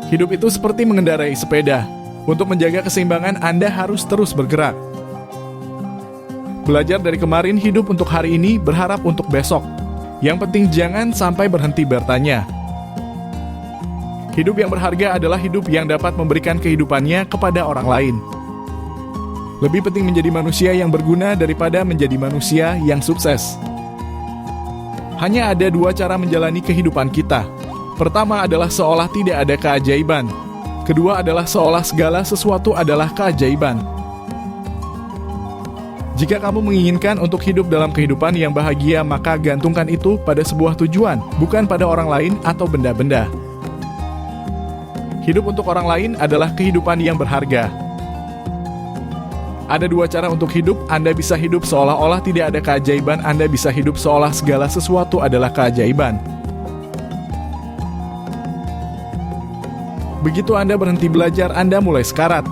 Hidup itu seperti mengendarai sepeda. Untuk menjaga keseimbangan, Anda harus terus bergerak. Belajar dari kemarin, hidup untuk hari ini, berharap untuk besok. Yang penting jangan sampai berhenti bertanya. Hidup yang berharga adalah hidup yang dapat memberikan kehidupannya kepada orang lain. Lebih penting menjadi manusia yang berguna daripada menjadi manusia yang sukses. Hanya ada dua cara menjalani kehidupan kita. Pertama adalah seolah tidak ada keajaiban. Kedua adalah seolah segala sesuatu adalah keajaiban. Jika kamu menginginkan untuk hidup dalam kehidupan yang bahagia, maka gantungkan itu pada sebuah tujuan, bukan pada orang lain atau benda-benda. Hidup untuk orang lain adalah kehidupan yang berharga. Ada dua cara untuk hidup. Anda bisa hidup seolah-olah tidak ada keajaiban. Anda bisa hidup seolah segala sesuatu adalah keajaiban. Begitu Anda berhenti belajar, Anda mulai sekarat.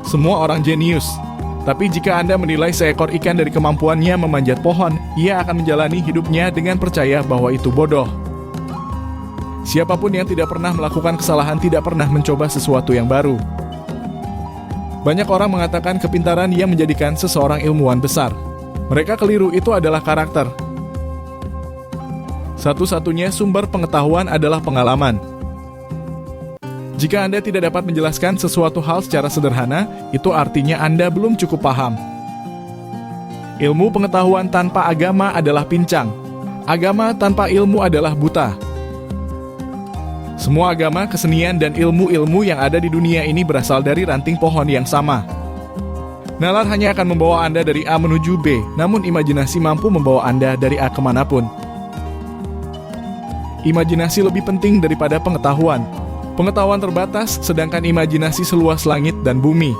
Semua orang jenius. Tapi jika Anda menilai seekor ikan dari kemampuannya memanjat pohon, ia akan menjalani hidupnya dengan percaya bahwa itu bodoh. Siapapun yang tidak pernah melakukan kesalahan tidak pernah mencoba sesuatu yang baru. Banyak orang mengatakan kepintaran yang menjadikan seseorang ilmuwan besar. Mereka keliru, itu adalah karakter. Satu-satunya sumber pengetahuan adalah pengalaman. Jika Anda tidak dapat menjelaskan sesuatu hal secara sederhana, itu artinya Anda belum cukup paham. Ilmu pengetahuan tanpa agama adalah pincang. Agama tanpa ilmu adalah buta. Semua agama, kesenian, dan ilmu-ilmu yang ada di dunia ini berasal dari ranting pohon yang sama. Nalar hanya akan membawa Anda dari A menuju B, namun imajinasi mampu membawa Anda dari A kemanapun. Imajinasi lebih penting daripada pengetahuan. Pengetahuan terbatas, sedangkan imajinasi seluas langit dan bumi.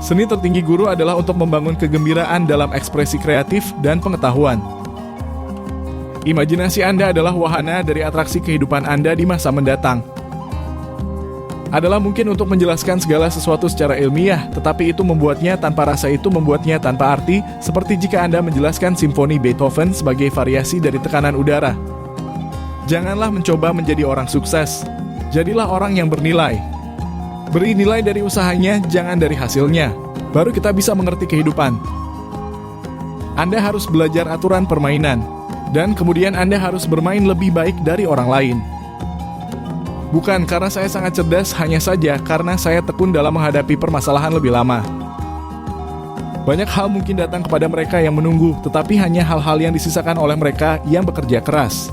Seni tertinggi guru adalah untuk membangun kegembiraan dalam ekspresi kreatif dan pengetahuan. Imajinasi Anda adalah wahana dari atraksi kehidupan Anda di masa mendatang. Adalah mungkin untuk menjelaskan segala sesuatu secara ilmiah, tetapi itu membuatnya tanpa rasa, itu membuatnya tanpa arti, seperti jika Anda menjelaskan simfoni Beethoven sebagai variasi dari tekanan udara. Janganlah mencoba menjadi orang sukses. Jadilah orang yang bernilai. Beri nilai dari usahanya, jangan dari hasilnya. Baru kita bisa mengerti kehidupan. Anda harus belajar aturan permainan. Dan kemudian Anda harus bermain lebih baik dari orang lain. Bukan karena saya sangat cerdas, hanya saja karena saya tekun dalam menghadapi permasalahan lebih lama. Banyak hal mungkin datang kepada mereka yang menunggu, tetapi hanya hal-hal yang disisakan oleh mereka yang bekerja keras.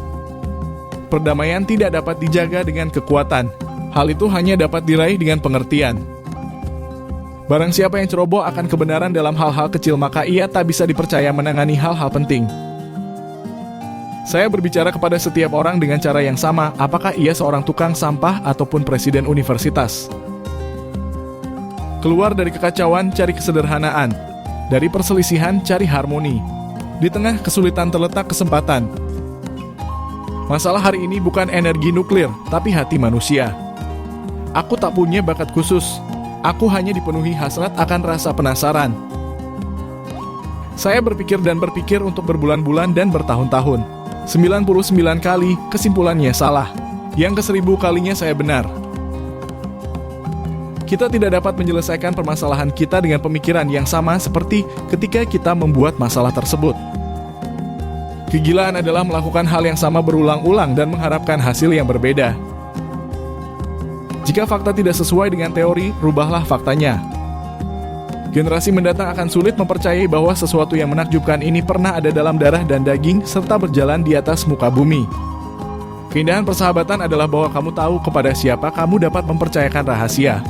Perdamaian tidak dapat dijaga dengan kekuatan. Hal itu hanya dapat diraih dengan pengertian. Barang siapa yang ceroboh akan kebenaran dalam hal-hal kecil, maka ia tak bisa dipercaya menangani hal-hal penting. Saya berbicara kepada setiap orang dengan cara yang sama, apakah ia seorang tukang sampah ataupun presiden universitas. Keluar dari kekacauan, cari kesederhanaan. Dari perselisihan, cari harmoni. Di tengah kesulitan terletak kesempatan. Masalah hari ini bukan energi nuklir, tapi hati manusia. Aku tak punya bakat khusus. Aku hanya dipenuhi hasrat akan rasa penasaran. Saya berpikir dan berpikir untuk berbulan-bulan dan bertahun-tahun. 99 kali, kesimpulannya salah. Yang ke-1000 kalinya saya benar. Kita tidak dapat menyelesaikan permasalahan kita dengan pemikiran yang sama seperti ketika kita membuat masalah tersebut. Kegilaan adalah melakukan hal yang sama berulang-ulang dan mengharapkan hasil yang berbeda. Jika fakta tidak sesuai dengan teori, rubahlah faktanya. Generasi mendatang akan sulit mempercayai bahwa sesuatu yang menakjubkan ini pernah ada dalam darah dan daging serta berjalan di atas muka bumi. Keindahan persahabatan adalah bahwa kamu tahu kepada siapa kamu dapat mempercayakan rahasia.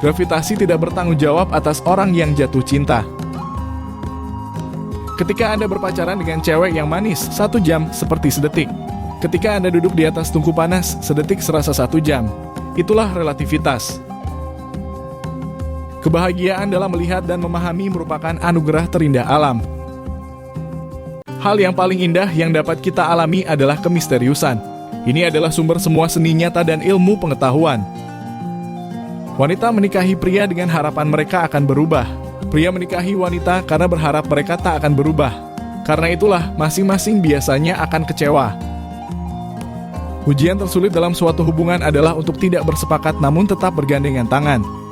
Gravitasi tidak bertanggung jawab atas orang yang jatuh cinta. Ketika Anda berpacaran dengan cewek yang manis, 1 jam seperti sedetik. Ketika Anda duduk di atas tungku panas, sedetik serasa 1 jam. Itulah relativitas. Kebahagiaan dalam melihat dan memahami merupakan anugerah terindah alam. Hal yang paling indah yang dapat kita alami adalah kemisteriusan. Ini adalah sumber semua seni nyata dan ilmu pengetahuan. Wanita menikahi pria dengan harapan mereka akan berubah. Pria menikahi wanita karena berharap mereka tak akan berubah. Karena itulah masing-masing biasanya akan kecewa. Ujian tersulit dalam suatu hubungan adalah untuk tidak bersepakat namun tetap bergandengan tangan.